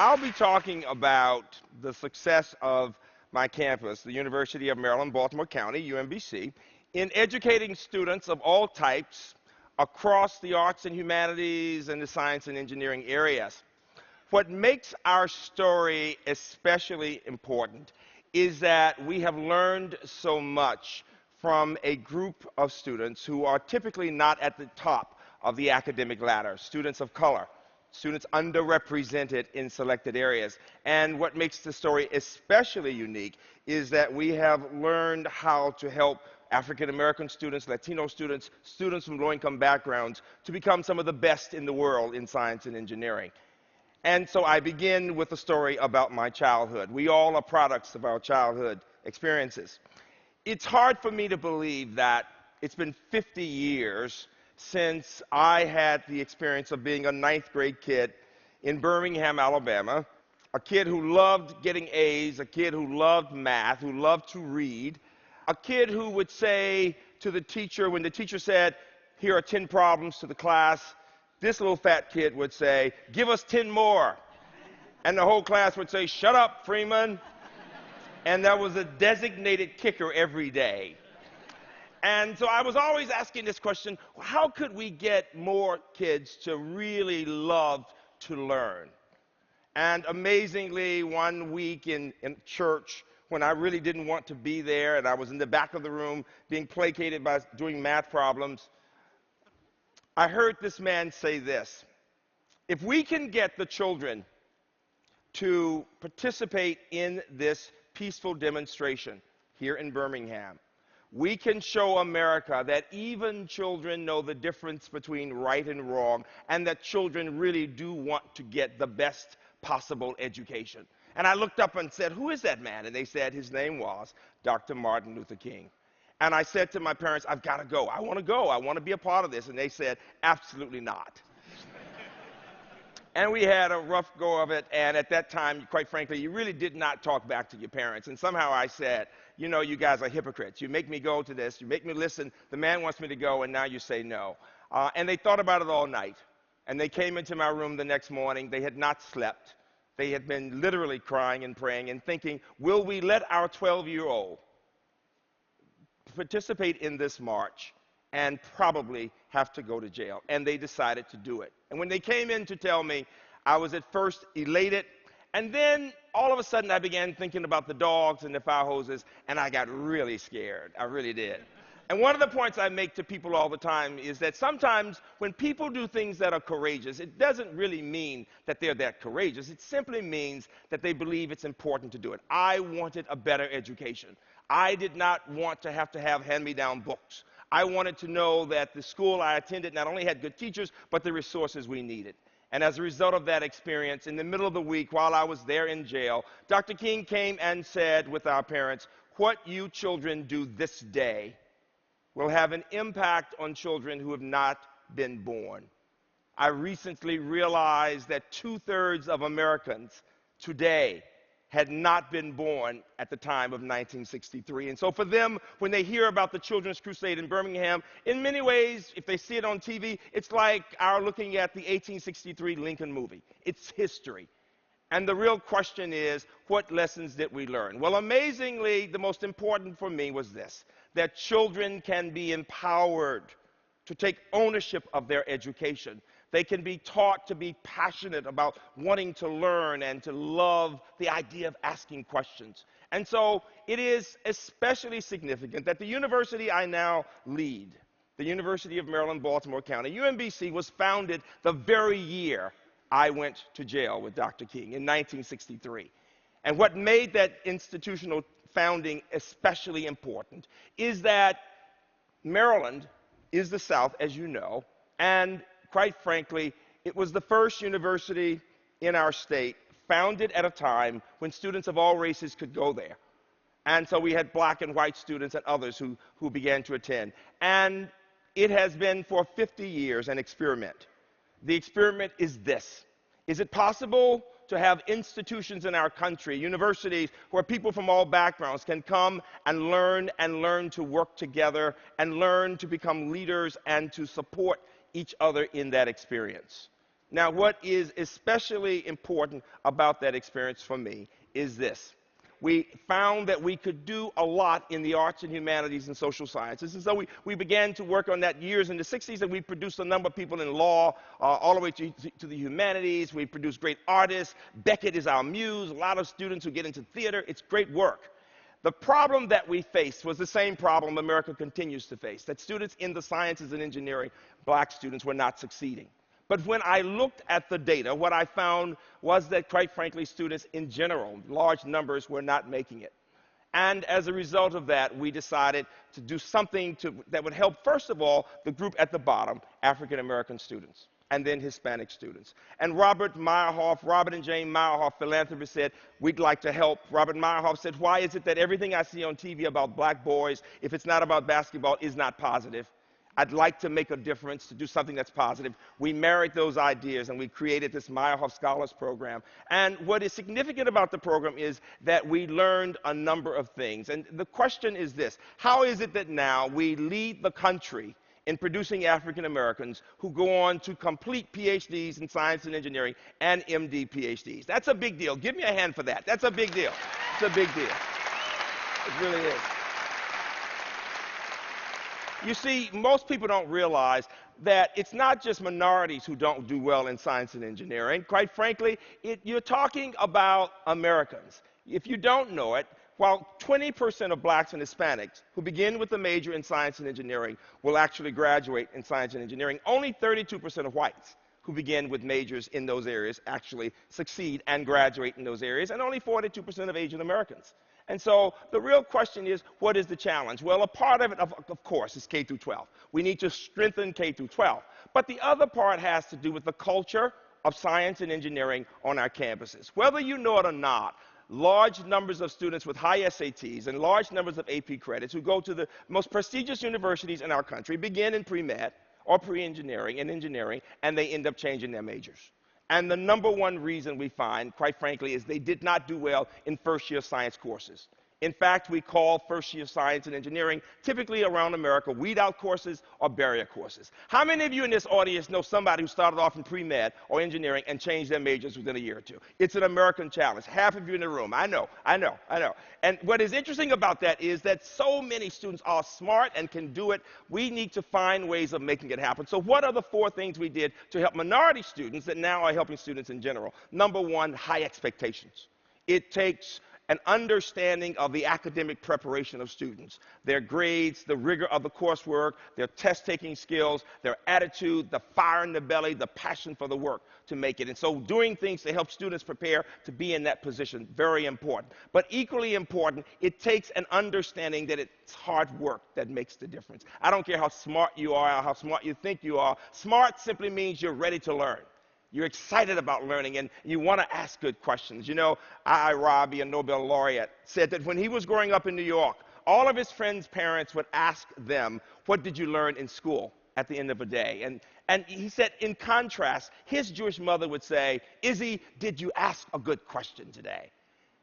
I'll be talking about the success of my campus, the University of Maryland, Baltimore County, UMBC, in educating students of all types across the arts and humanities and the science and engineering areas. What makes our story especially important is that we have learned so much from a group of students who are typically not at the top of the academic ladder, students of color, students underrepresented in selected areas. And what makes the story especially unique is that we have learned how to help African American students, Latino students, students from low-income backgrounds to become some of the best in the world in science and engineering. And so I begin with a story about my childhood. We all are products of our childhood experiences. It's hard for me to believe that it's been 50 years since I had the experience of being a ninth grade kid in Birmingham, Alabama, a kid who loved getting A's, a kid who loved math, who loved to read, a kid who would say to the teacher, when the teacher said, "Here are 10 problems to the class," this little fat kid would say, "Give us 10 more." And the whole class would say, "Shut up, Freeman." And there was a designated kicker every day. And so I was always asking this question, how could we get more kids to really love to learn? And amazingly, one week in church, when I really didn't want to be there, and I was in the back of the room being placated by doing math problems, I heard this man say this: if we can get the children to participate in this peaceful demonstration here in Birmingham, we can show America that even children know the difference between right and wrong, and that children really do want to get the best possible education. And I looked up and said, "Who is that man?" And they said his name was Dr. Martin Luther King. And I said to my parents, "I've got to go. I want to go. I want to be a part of this." And they said, "Absolutely not." And we had a rough go of it, and at that time, quite frankly, you really did not talk back to your parents. And somehow I said, "You know, you guys are hypocrites. You make me go to this, you make me listen, the man wants me to go, and now you say no." And they thought about it all night. And they came into my room the next morning. They had not slept. They had been literally crying and praying and thinking, will we let our 12-year-old participate in this march and probably have to go to jail? And they decided to do it. And when they came in to tell me, I was at first elated, and then all of a sudden I began thinking about the dogs and the fire hoses, and I got really scared. I really did. And one of the points I make to people all the time is that sometimes when people do things that are courageous, it doesn't really mean that they're that courageous. It simply means that they believe it's important to do it. I wanted a better education. I did not want to have hand-me-down books. I wanted to know that the school I attended not only had good teachers, but the resources we needed. And as a result of that experience, in the middle of the week, while I was there in jail, Dr. King came and said with our parents, "What you children do this day will have an impact on children who have not been born." I recently realized that 2/3 of Americans today had not been born at the time of 1963. And so for them, when they hear about the Children's Crusade in Birmingham, in many ways, if they see it on TV, it's like our looking at the 1863 Lincoln movie. It's history. And the real question is, what lessons did we learn? Well, amazingly, the most important for me was this: that children can be empowered to take ownership of their education. They can be taught to be passionate about wanting to learn and to love the idea of asking questions. And so it is especially significant that the university I now lead, the University of Maryland, Baltimore County, UMBC, was founded the very year I went to jail with Dr. King in 1963. And what made that institutional founding especially important is that Maryland is the South, as you know, and quite frankly, it was the first university in our state founded at a time when students of all races could go there. And so we had black and white students and others who began to attend. And it has been for 50 years an experiment. The experiment is this: is it possible to have institutions in our country, universities, where people from all backgrounds can come and learn to work together and learn to become leaders and to support each other in that experience? Now, what is especially important about that experience for me is this. We found that we could do a lot in the arts and humanities and social sciences. And so we began to work on that years in the 60s, and we produced a number of people in law, all the way to the humanities. We produced great artists. Beckett is our muse. A lot of students who get into theater. It's great work. The problem that we faced was the same problem America continues to face, that students in the sciences and engineering, black students, were not succeeding. But when I looked at the data, what I found was that, quite frankly, students in general, large numbers, were not making it. And as a result of that, we decided to do something that would help, first of all, the group at the bottom, African American students, and then Hispanic students. And Robert and Jane Meyerhoff, philanthropists, said, we'd like to help. Robert Meyerhoff said, why is it that everything I see on TV about black boys, if it's not about basketball, is not positive? I'd like to make a difference, to do something that's positive. We married those ideas, and we created this Meyerhoff Scholars Program. And what is significant about the program is that we learned a number of things. And the question is this: how is it that now we lead the country in producing African Americans who go on to complete PhDs in science and engineering and MD PhDs? That's a big deal. Give me a hand for that. That's a big deal. It's a big deal. It really is. You see, most people don't realize that it's not just minorities who don't do well in science and engineering. Quite frankly, you're talking about Americans. If you don't know it, while 20% of blacks and Hispanics who begin with a major in science and engineering will actually graduate in science and engineering, only 32% of whites who begin with majors in those areas actually succeed and graduate in those areas, and only 42% of Asian Americans. And so the real question is, what is the challenge? Well, a part of it, of course, is K through 12. We need to strengthen K through 12. But the other part has to do with the culture of science and engineering on our campuses. Whether you know it or not, large numbers of students with high SATs and large numbers of AP credits who go to the most prestigious universities in our country begin in pre-med or pre-engineering and engineering, and they end up changing their majors. And the number one reason we find, quite frankly, is they did not do well in first-year science courses. In fact, we call first-year science and engineering, typically around America, weed-out courses or barrier courses. How many of you in this audience know somebody who started off in pre-med or engineering and changed their majors within a year or two? It's an American challenge. Half of you in the room. I know. And what is interesting about that is that so many students are smart and can do it. We need to find ways of making it happen. So what are the 4 things we did to help minority students that now are helping students in general? Number 1, high expectations. It takes an understanding of the academic preparation of students, their grades, the rigor of the coursework, their test-taking skills, their attitude, the fire in the belly, the passion for the work to make it. And so doing things to help students prepare to be in that position, very important. But equally important, it takes an understanding that it's hard work that makes the difference. I don't care how smart you are or how smart you think you are. Smart simply means you're ready to learn. You're excited about learning, and you want to ask good questions. You know, I. Rabi, a Nobel laureate, said that when he was growing up in New York, all of his friends' parents would ask them, what did you learn in school at the end of the day? And he said, in contrast, his Jewish mother would say, Izzy, did you ask a good question today?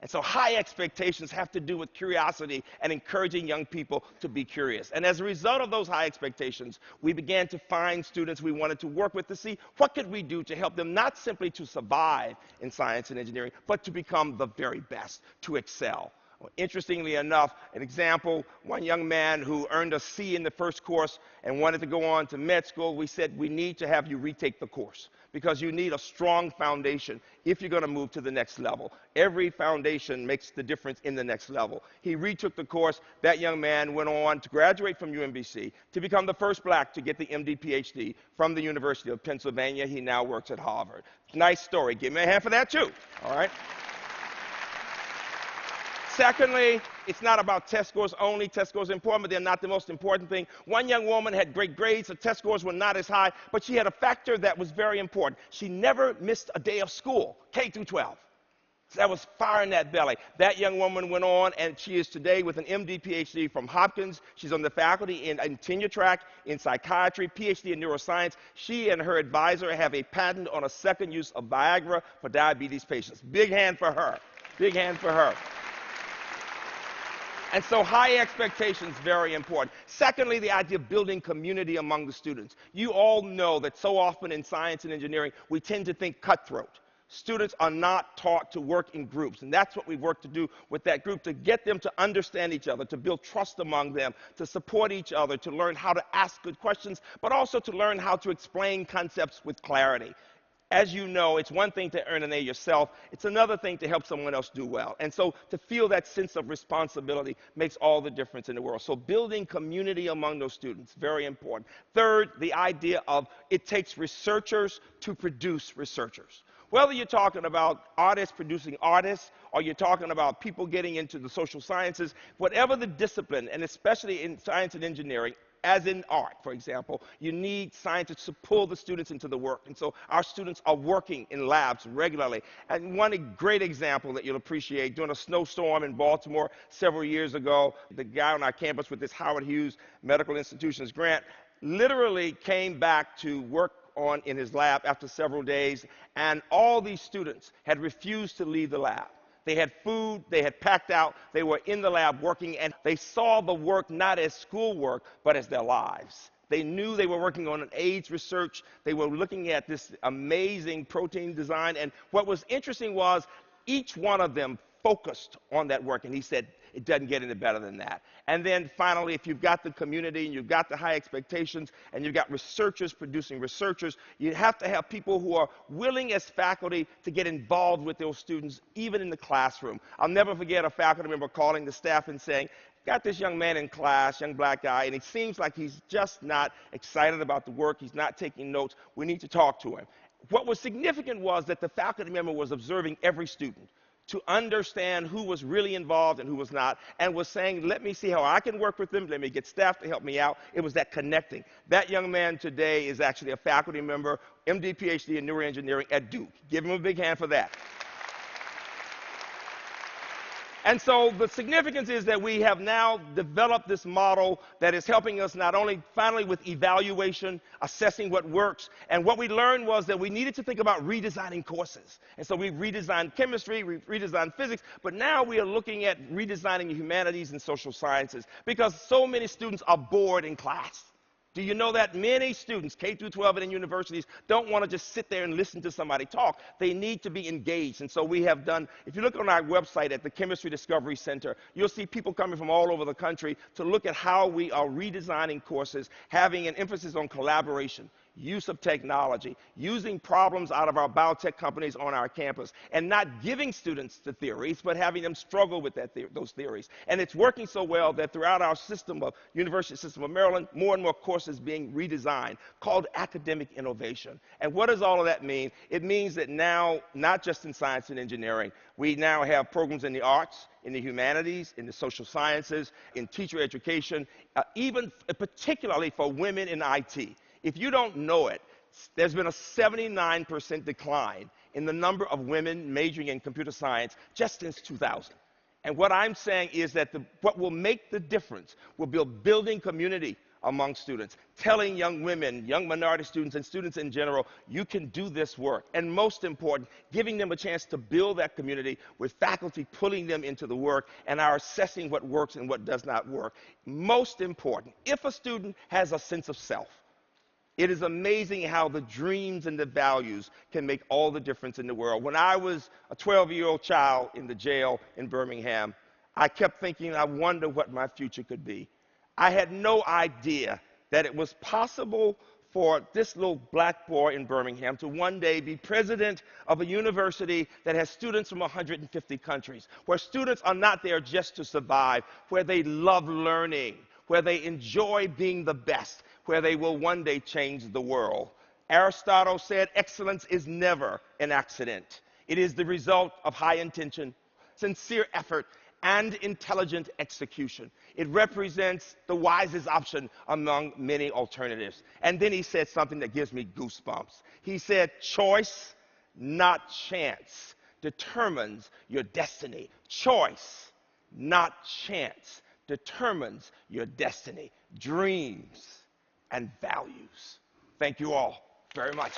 And so high expectations have to do with curiosity and encouraging young people to be curious. And as a result of those high expectations, we began to find students we wanted to work with to see what could we do to help them not simply to survive in science and engineering, but to become the very best, to excel. Well, interestingly enough, an example, one young man who earned a C in the first course and wanted to go on to med school, we said, we need to have you retake the course because you need a strong foundation if you're going to move to the next level. Every foundation makes the difference in the next level. He retook the course. That young man went on to graduate from UMBC, to become the first black to get the MD PhD from the University of Pennsylvania. He now works at Harvard. Nice story. Give me a hand for that, too. All right? Secondly, it's not about test scores only. Test scores are important, but they're not the most important thing. One young woman had great grades. Her test scores were not as high, but she had a factor that was very important. She never missed a day of school, K through 12. So that was fire in that belly. That young woman went on, and she is today with an MD, PhD from Hopkins. She's on the faculty in tenure track in psychiatry, PhD in neuroscience. She and her advisor have a patent on a second use of Viagra for diabetes patients. Big hand for her. Big hand for her. And so high expectations, very important. Secondly, the idea of building community among the students. You all know that so often in science and engineering, we tend to think cutthroat. Students are not taught to work in groups, and that's what we've worked to do with that group, to get them to understand each other, to build trust among them, to support each other, to learn how to ask good questions, but also to learn how to explain concepts with clarity. As you know, it's one thing to earn an A yourself. It's another thing to help someone else do well. And so to feel that sense of responsibility makes all the difference in the world. So building community among those students, very important. Third, the idea of it takes researchers to produce researchers. Whether you're talking about artists producing artists, or you're talking about people getting into the social sciences, whatever the discipline, and especially in science and engineering, as in art, for example, you need scientists to pull the students into the work. And so our students are working in labs regularly. And one great example that you'll appreciate, during a snowstorm in Baltimore several years ago, the guy on our campus with this Howard Hughes Medical Institutions grant literally came back to work in his lab after several days, and all these students had refused to leave the lab. They had food, they had packed out, they were in the lab working, and they saw the work not as schoolwork, but as their lives. They knew they were working on an AIDS research. They were looking at this amazing protein design, and what was interesting was each one of them focused on that work, and he said, it doesn't get any better than that. And then finally, if you've got the community and you've got the high expectations and you've got researchers producing researchers, you have to have people who are willing as faculty to get involved with those students, even in the classroom. I'll never forget a faculty member calling the staff and saying, got this young man in class, young black guy, and it seems like he's just not excited about the work. He's not taking notes. We need to talk to him. What was significant was that the faculty member was observing every student to understand who was really involved and who was not, and was saying, let me see how I can work with them, let me get staff to help me out. It was that connecting. That young man today is actually a faculty member, MD, PhD in neuroengineering at Duke. Give him a big hand for that. And so the significance is that we have now developed this model that is helping us not only finally with evaluation, assessing what works, and what we learned was that we needed to think about redesigning courses. And so we redesigned chemistry, we redesigned physics, but now we are looking at redesigning the humanities and social sciences because so many students are bored in class. Do you know that many students, K through 12 and in universities, don't want to just sit there and listen to somebody talk. They need to be engaged. And so we have done, if you look on our website at the Chemistry Discovery Center, you'll see people coming from all over the country to look at how we are redesigning courses, having an emphasis on collaboration, use of technology, using problems out of our biotech companies on our campus, and not giving students the theories, but having them struggle with those theories. And it's working so well that throughout our system of University System of Maryland, more and more courses being redesigned, called academic innovation. And what does all of that mean? It means that now, not just in science and engineering, we now have programs in the arts, in the humanities, in the social sciences, in teacher education, even particularly for women in IT. If you don't know it, there's been a 79% decline in the number of women majoring in computer science just since 2000. And what I'm saying is that what will make the difference will be building community among students, telling young women, young minority students, and students in general, you can do this work. And most important, giving them a chance to build that community with faculty pulling them into the work and our assessing what works and what does not work. Most important, if a student has a sense of self, it is amazing how the dreams and the values can make all the difference in the world. When I was a 12-year-old child in the jail in Birmingham, I kept thinking, I wonder what my future could be. I had no idea that it was possible for this little black boy in Birmingham to one day be president of a university that has students from 150 countries, where students are not there just to survive, where they love learning, where they enjoy being the best, where they will one day change the world. Aristotle said excellence is never an accident. It is the result of high intention, sincere effort, and intelligent execution. It represents the wisest option among many alternatives. And then he said something that gives me goosebumps. He said, choice, not chance, determines your destiny. Choice, not chance, determines your destiny. Dreams and values. Thank you all very much.